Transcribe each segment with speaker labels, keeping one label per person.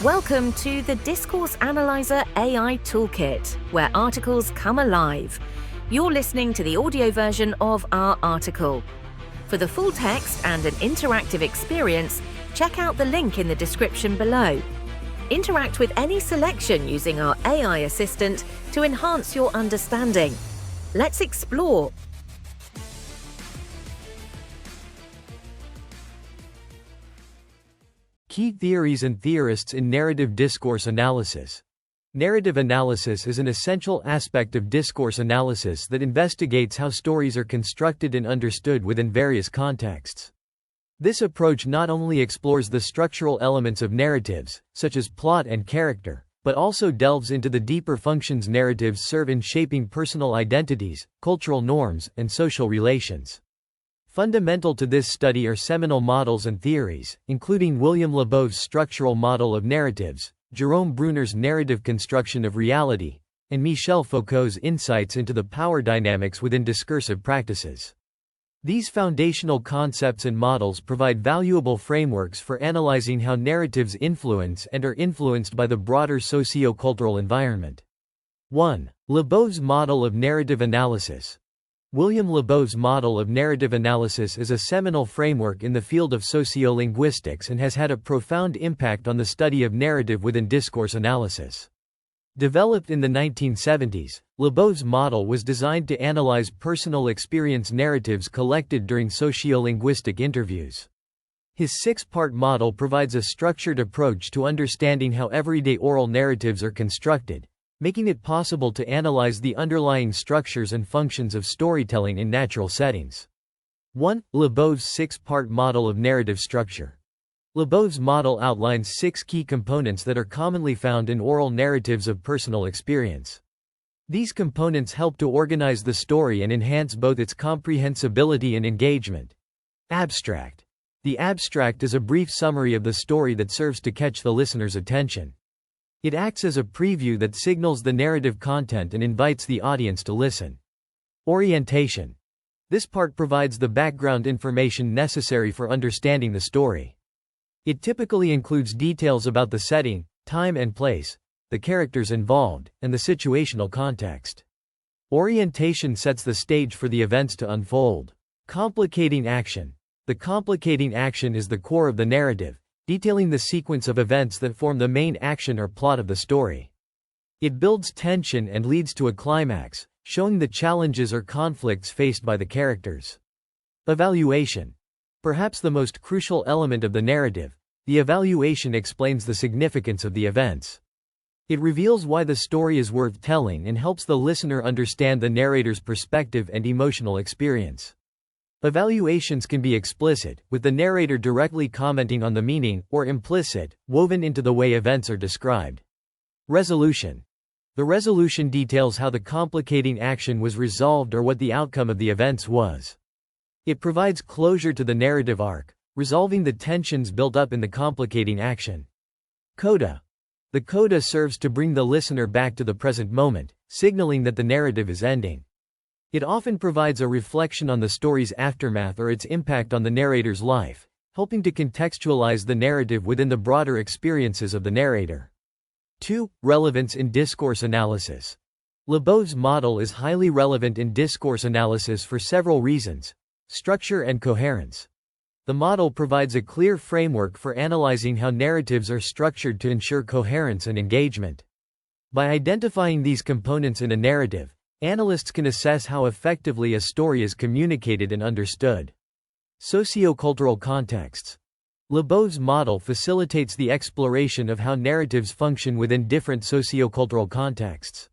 Speaker 1: Welcome to the Discourse Analyzer AI Toolkit, where articles come alive. You're listening to the audio version of our article. For the full text and an interactive experience, check out the link in the description below. Interact with any selection using our AI assistant to enhance your understanding. Let's explore.
Speaker 2: Key theories and theorists in narrative discourse analysis. Narrative analysis is an essential aspect of discourse analysis that investigates how stories are constructed and understood within various contexts. This approach not only explores the structural elements of narratives, such as plot and character, but also delves into the deeper functions narratives serve in shaping personal identities, cultural norms, and social relations. Fundamental to this study are seminal models and theories, including William Labov's structural model of narratives, Jerome Bruner's narrative construction of reality, and Michel Foucault's insights into the power dynamics within discursive practices. These foundational concepts and models provide valuable frameworks for analyzing how narratives influence and are influenced by the broader socio-cultural environment. 1. Labov's model of narrative analysis. William Labov's model of narrative analysis is a seminal framework in the field of sociolinguistics and has had a profound impact on the study of narrative within discourse analysis. Developed in the 1970s, Labov's model was designed to analyze personal experience narratives collected during sociolinguistic interviews. His six-part model provides a structured approach to understanding how everyday oral narratives are constructed, making it possible to analyze the underlying structures and functions of storytelling in natural settings. 1. Labov's six-part model of narrative structure. Labov's model outlines six key components that are commonly found in oral narratives of personal experience. These components help to organize the story and enhance both its comprehensibility and engagement. Abstract. The abstract is a brief summary of the story that serves to catch the listener's attention. It acts as a preview that signals the narrative content and invites the audience to listen. Orientation. This part provides the background information necessary for understanding the story. It typically includes details about the setting, time and place, the characters involved, and the situational context. Orientation sets the stage for the events to unfold. Complicating action. The complicating action is the core of the narrative, detailing the sequence of events that form the main action or plot of the story. It builds tension and leads to a climax, showing the challenges or conflicts faced by the characters. Evaluation. Perhaps the most crucial element of the narrative, the evaluation explains the significance of the events. It reveals why the story is worth telling and helps the listener understand the narrator's perspective and emotional experience. Evaluations can be explicit, with the narrator directly commenting on the meaning, or implicit, woven into the way events are described. Resolution. The resolution details how the complicating action was resolved or what the outcome of the events was. It provides closure to the narrative arc, resolving the tensions built up in the complicating action. Coda. The coda serves to bring the listener back to the present moment, signaling that the narrative is ending. It often provides a reflection on the story's aftermath or its impact on the narrator's life, helping to contextualize the narrative within the broader experiences of the narrator. 2. Relevance in discourse analysis. Labov's model is highly relevant in discourse analysis for several reasons. Structure and coherence. The model provides a clear framework for analyzing how narratives are structured to ensure coherence and engagement. By identifying these components in a narrative, analysts can assess how effectively a story is communicated and understood. Sociocultural contexts. Labov's model facilitates the exploration of how narratives function within different sociocultural contexts.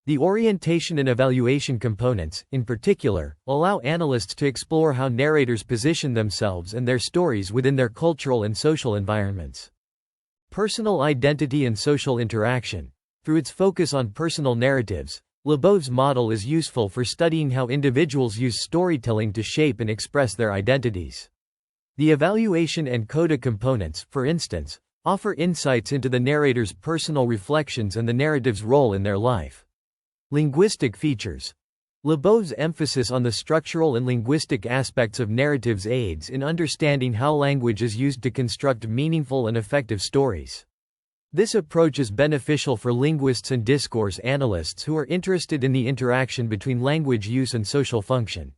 Speaker 2: The orientation and evaluation components, in particular, allow analysts to explore how narrators position themselves and their stories within their cultural and social environments. Personal identity and social interaction. Through its focus on personal narratives, Labov's model is useful for studying how individuals use storytelling to shape and express their identities. The evaluation and coda components, for instance, offer insights into the narrator's personal reflections and the narrative's role in their life. Linguistic features. Labov's emphasis on the structural and linguistic aspects of narratives aids in understanding how language is used to construct meaningful and effective stories. This approach is beneficial for linguists and discourse analysts who are interested in the interaction between language use and social function.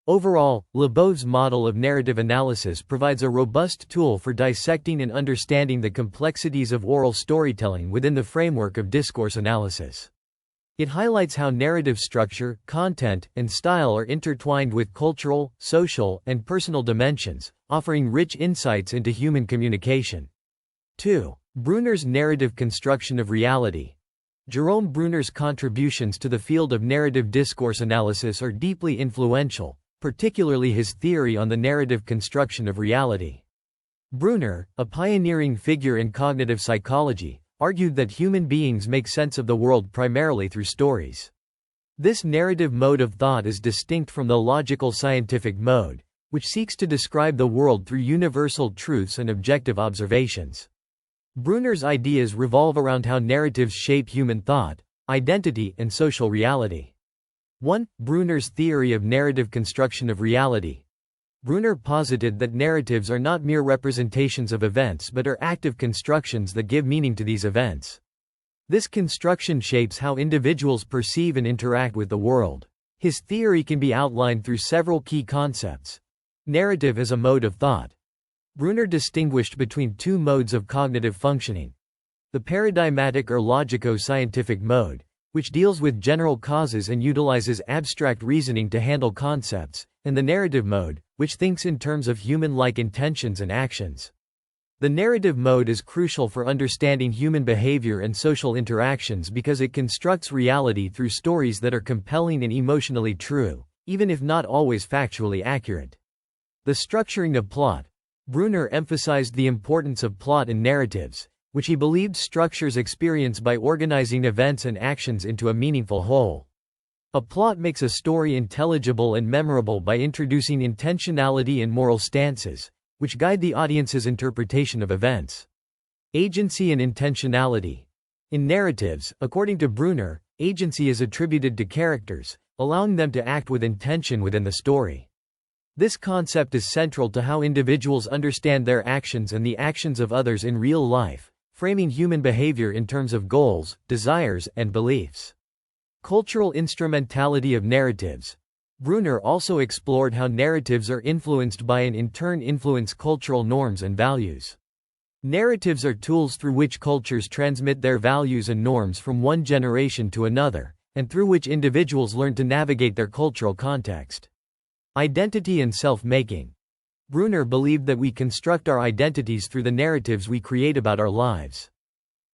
Speaker 2: Overall, Labov's model of narrative analysis provides a robust tool for dissecting and understanding the complexities of oral storytelling within the framework of discourse analysis. It highlights how narrative structure, content, and style are intertwined with cultural, social, and personal dimensions, offering rich insights into human communication. 2. Bruner's narrative construction of reality. Jerome Bruner's contributions to the field of narrative discourse analysis are deeply influential, particularly his theory on the narrative construction of reality. Bruner, a pioneering figure in cognitive psychology, argued that human beings make sense of the world primarily through stories. This narrative mode of thought is distinct from the logical scientific mode, which seeks to describe the world through universal truths and objective observations. Bruner's ideas revolve around how narratives shape human thought, identity, and social reality. 1. Bruner's theory of narrative construction of reality. Bruner posited that narratives are not mere representations of events but are active constructions that give meaning to these events. This construction shapes how individuals perceive and interact with the world. His theory can be outlined through several key concepts. Narrative as a mode of thought. Bruner distinguished between two modes of cognitive functioning: the paradigmatic or logico-scientific mode, which deals with general causes and utilizes abstract reasoning to handle concepts, and the narrative mode, which thinks in terms of human-like intentions and actions. The narrative mode is crucial for understanding human behavior and social interactions because it constructs reality through stories that are compelling and emotionally true, even if not always factually accurate. The structuring of plot. Bruner emphasized the importance of plot in narratives, which he believed structures experience by organizing events and actions into a meaningful whole. A plot makes a story intelligible and memorable by introducing intentionality and moral stances, which guide the audience's interpretation of events. Agency and intentionality. In narratives, according to Bruner, agency is attributed to characters, allowing them to act with intention within the story. This concept is central to how individuals understand their actions and the actions of others in real life, framing human behavior in terms of goals, desires, and beliefs. Cultural instrumentality of narratives. Bruner also explored how narratives are influenced by and in turn influence cultural norms and values. Narratives are tools through which cultures transmit their values and norms from one generation to another, and through which individuals learn to navigate their cultural context. Identity and self-making. Bruner believed that we construct our identities through the narratives we create about our lives.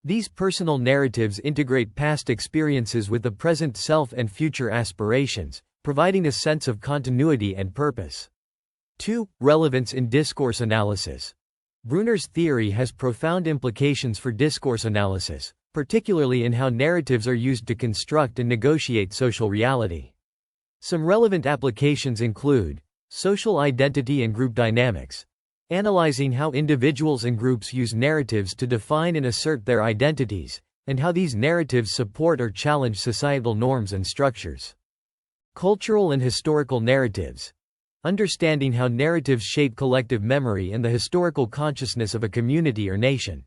Speaker 2: These personal narratives integrate past experiences with the present self and future aspirations, providing a sense of continuity and purpose. 2. Relevance in discourse analysis. Bruner's theory has profound implications for discourse analysis, particularly in how narratives are used to construct and negotiate social reality. Some relevant applications include social identity and group dynamics, analyzing how individuals and groups use narratives to define and assert their identities, and how these narratives support or challenge societal norms and structures. Cultural and historical narratives, understanding how narratives shape collective memory and the historical consciousness of a community or nation.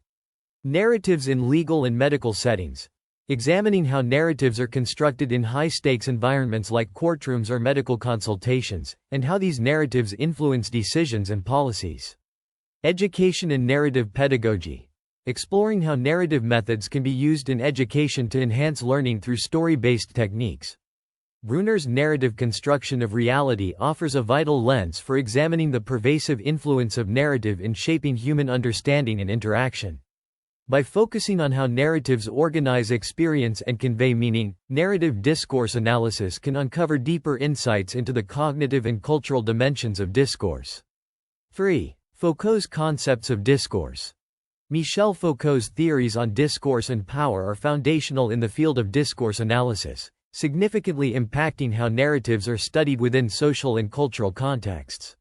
Speaker 2: Narratives in legal and medical settings, examining how narratives are constructed in high-stakes environments like courtrooms or medical consultations, and how these narratives influence decisions and policies. Education and narrative pedagogy, exploring how narrative methods can be used in education to enhance learning through story-based techniques. Bruner's narrative construction of reality offers a vital lens for examining the pervasive influence of narrative in shaping human understanding and interaction. By focusing on how narratives organize experience and convey meaning, narrative discourse analysis can uncover deeper insights into the cognitive and cultural dimensions of discourse. 3. Foucault's concepts of discourse. Michel Foucault's theories on discourse and power are foundational in the field of discourse analysis, significantly impacting how narratives are studied within social and cultural contexts.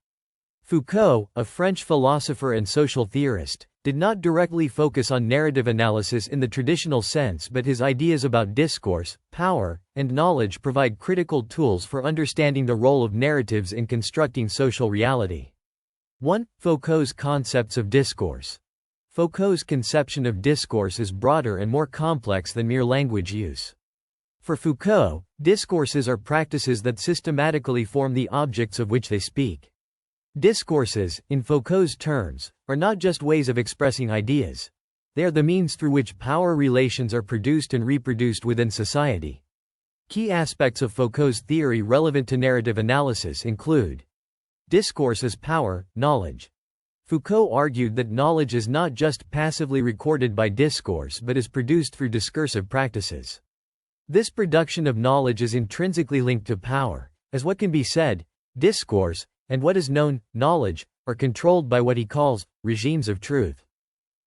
Speaker 2: Foucault, a French philosopher and social theorist, did not directly focus on narrative analysis in the traditional sense, but his ideas about discourse, power, and knowledge provide critical tools for understanding the role of narratives in constructing social reality. 1. Foucault's concepts of discourse. Foucault's conception of discourse is broader and more complex than mere language use. For Foucault, discourses are practices that systematically form the objects of which they speak. Discourses, in Foucault's terms, are not just ways of expressing ideas. They are the means through which power relations are produced and reproduced within society. Key aspects of Foucault's theory relevant to narrative analysis include discourse as power, knowledge. Foucault argued that knowledge is not just passively recorded by discourse but is produced through discursive practices. This production of knowledge is intrinsically linked to power, as what can be said, discourse, and what is known, knowledge, are controlled by what he calls regimes of truth.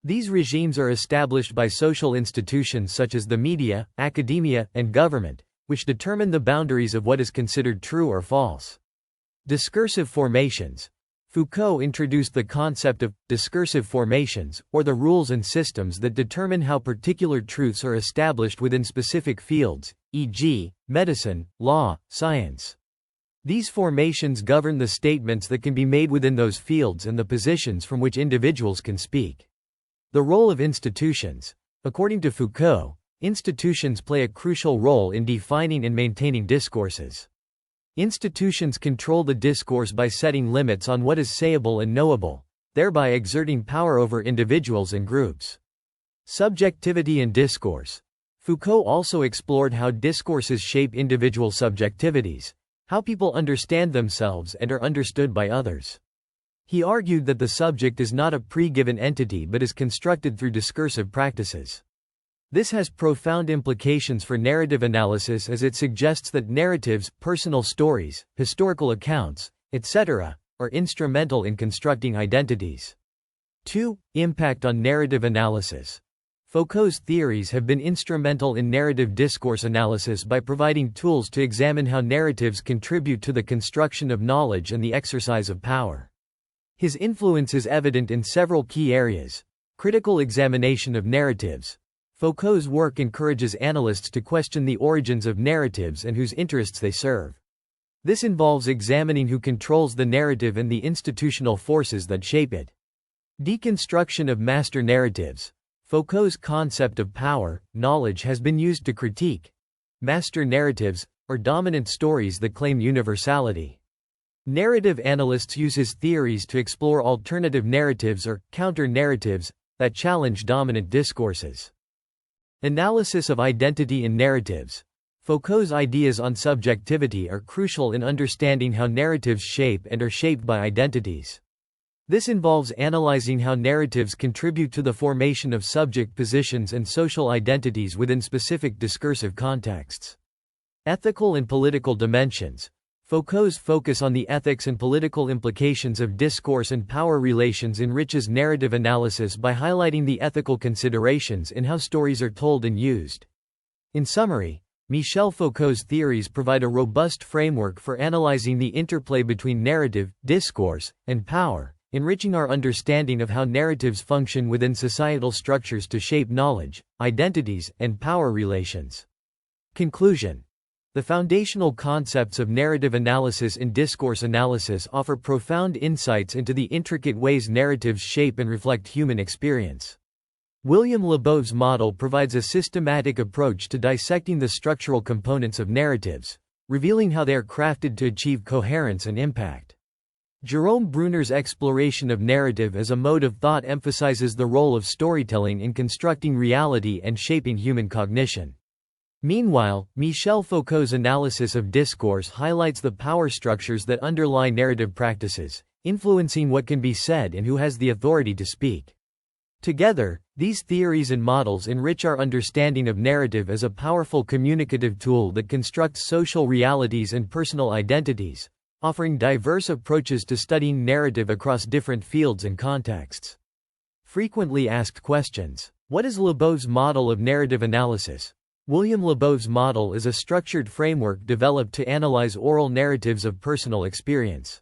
Speaker 2: These regimes are established by social institutions such as the media, academia, and government, which determine the boundaries of what is considered true or false. Discursive formations. Foucault introduced the concept of discursive formations, or the rules and systems that determine how particular truths are established within specific fields, e.g., medicine, law, science. These formations govern the statements that can be made within those fields and the positions from which individuals can speak. The role of institutions. According to Foucault, institutions play a crucial role in defining and maintaining discourses. Institutions control the discourse by setting limits on what is sayable and knowable, thereby exerting power over individuals and groups. Subjectivity and discourse. Foucault also explored how discourses shape individual subjectivities, how people understand themselves and are understood by others. He argued that the subject is not a pre-given entity but is constructed through discursive practices. This has profound implications for narrative analysis as it suggests that narratives, personal stories, historical accounts, etc., are instrumental in constructing identities. 2. Impact on narrative analysis. Foucault's theories have been instrumental in narrative discourse analysis by providing tools to examine how narratives contribute to the construction of knowledge and the exercise of power. His influence is evident in several key areas. Critical examination of narratives. Foucault's work encourages analysts to question the origins of narratives and whose interests they serve. This involves examining who controls the narrative and the institutional forces that shape it. Deconstruction of master narratives. Foucault's concept of power, knowledge has been used to critique master narratives, or dominant stories that claim universality. Narrative analysts use his theories to explore alternative narratives or counter-narratives that challenge dominant discourses. Analysis of identity in narratives. Foucault's ideas on subjectivity are crucial in understanding how narratives shape and are shaped by identities. This involves analyzing how narratives contribute to the formation of subject positions and social identities within specific discursive contexts. Ethical and political dimensions. Foucault's focus on the ethics and political implications of discourse and power relations enriches narrative analysis by highlighting the ethical considerations in how stories are told and used. In summary, Michel Foucault's theories provide a robust framework for analyzing the interplay between narrative, discourse, and power, enriching our understanding of how narratives function within societal structures to shape knowledge, identities, and power relations. Conclusion. The foundational concepts of narrative analysis and discourse analysis offer profound insights into the intricate ways narratives shape and reflect human experience. William Labov's model provides a systematic approach to dissecting the structural components of narratives, revealing how they are crafted to achieve coherence and impact. Jerome Bruner's exploration of narrative as a mode of thought emphasizes the role of storytelling in constructing reality and shaping human cognition. Meanwhile, Michel Foucault's analysis of discourse highlights the power structures that underlie narrative practices, influencing what can be said and who has the authority to speak. Together, these theories and models enrich our understanding of narrative as a powerful communicative tool that constructs social realities and personal identities, offering diverse approaches to studying narrative across different fields and contexts. Frequently asked questions. What is Labov's model of narrative analysis? William Labov's model is a structured framework developed to analyze oral narratives of personal experience.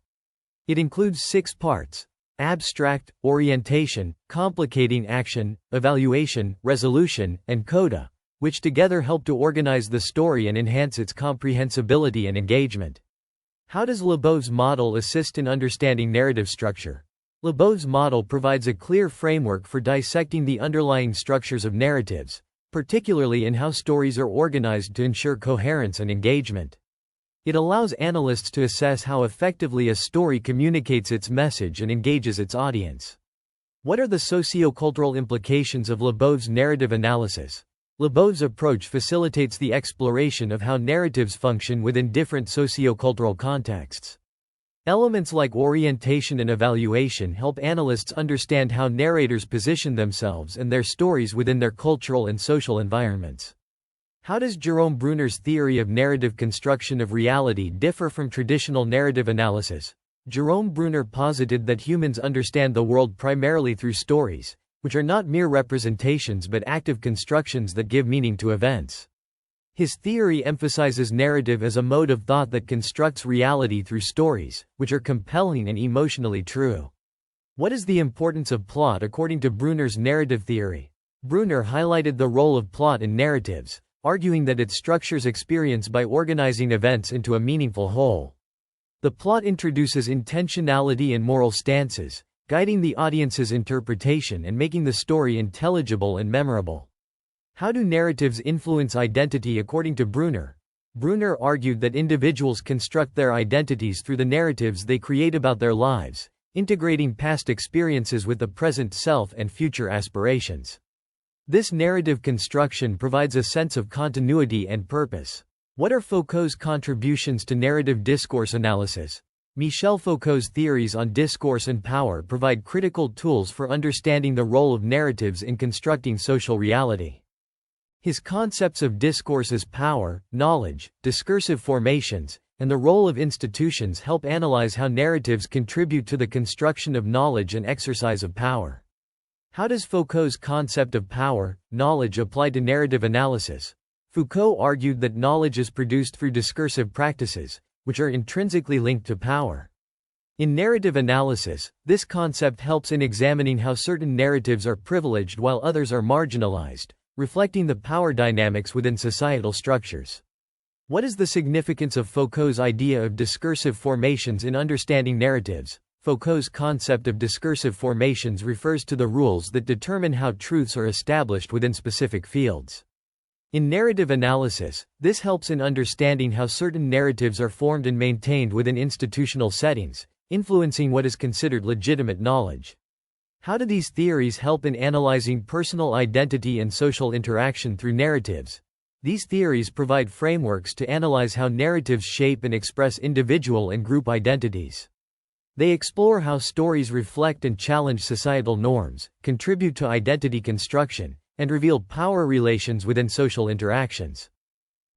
Speaker 2: It includes 6 parts: abstract, orientation, complicating action, evaluation, resolution, and coda, which together help to organize the story and enhance its comprehensibility and engagement. How does Labov's model assist in understanding narrative structure? Labov's model provides a clear framework for dissecting the underlying structures of narratives, particularly in how stories are organized to ensure coherence and engagement. It allows analysts to assess how effectively a story communicates its message and engages its audience. What are the sociocultural implications of Labov's narrative analysis? Labov's approach facilitates the exploration of how narratives function within different sociocultural contexts. Elements like orientation and evaluation help analysts understand how narrators position themselves and their stories within their cultural and social environments. How does Jerome Bruner's theory of narrative construction of reality differ from traditional narrative analysis? Jerome Bruner posited that humans understand the world primarily through stories, which are not mere representations but active constructions that give meaning to events. His theory emphasizes narrative as a mode of thought that constructs reality through stories, which are compelling and emotionally true. What is the importance of plot according to Bruner's narrative theory? Bruner highlighted the role of plot in narratives, arguing that it structures experience by organizing events into a meaningful whole. The plot introduces intentionality and moral stances, guiding the audience's interpretation and making the story intelligible and memorable. How do narratives influence identity according to Bruner? Bruner argued that individuals construct their identities through the narratives they create about their lives, integrating past experiences with the present self and future aspirations. This narrative construction provides a sense of continuity and purpose. What are Foucault's contributions to narrative discourse analysis? Michel Foucault's theories on discourse and power provide critical tools for understanding the role of narratives in constructing social reality. His concepts of discourse as power, knowledge, discursive formations, and the role of institutions help analyze how narratives contribute to the construction of knowledge and exercise of power. How does Foucault's concept of power, knowledge apply to narrative analysis? Foucault argued that knowledge is produced through discursive practices, which are intrinsically linked to power. In narrative analysis, this concept helps in examining how certain narratives are privileged while others are marginalized, reflecting the power dynamics within societal structures. What is the significance of Foucault's idea of discursive formations in understanding narratives? Foucault's concept of discursive formations refers to the rules that determine how truths are established within specific fields. In narrative analysis, this helps in understanding how certain narratives are formed and maintained within institutional settings, influencing what is considered legitimate knowledge. How do these theories help in analyzing personal identity and social interaction through narratives? These theories provide frameworks to analyze how narratives shape and express individual and group identities. They explore how stories reflect and challenge societal norms, contribute to identity construction, and reveal power relations within social interactions.